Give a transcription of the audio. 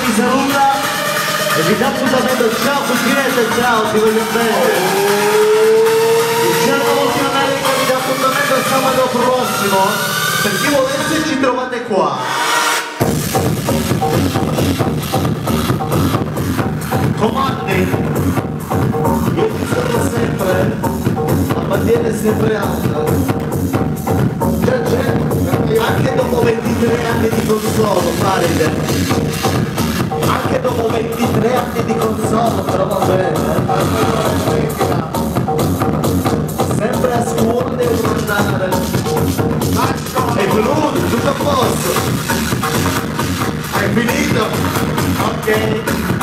Vi saluta e vi dà appuntamento. Ciao cugginette, ciao, ti voglio bene. Il giorno in America vi dà appuntamento il sabato prossimo. Per chi volesse ci trovate qua. Comandi, io ti sono sempre, la bandiera è sempre alta. Anche dopo 23 anni di console, Faride. Anche dopo 23 anni di console, però va bene. Sempre a scuola devo andare. E blu, tutto a posto. Hai finito? Ok.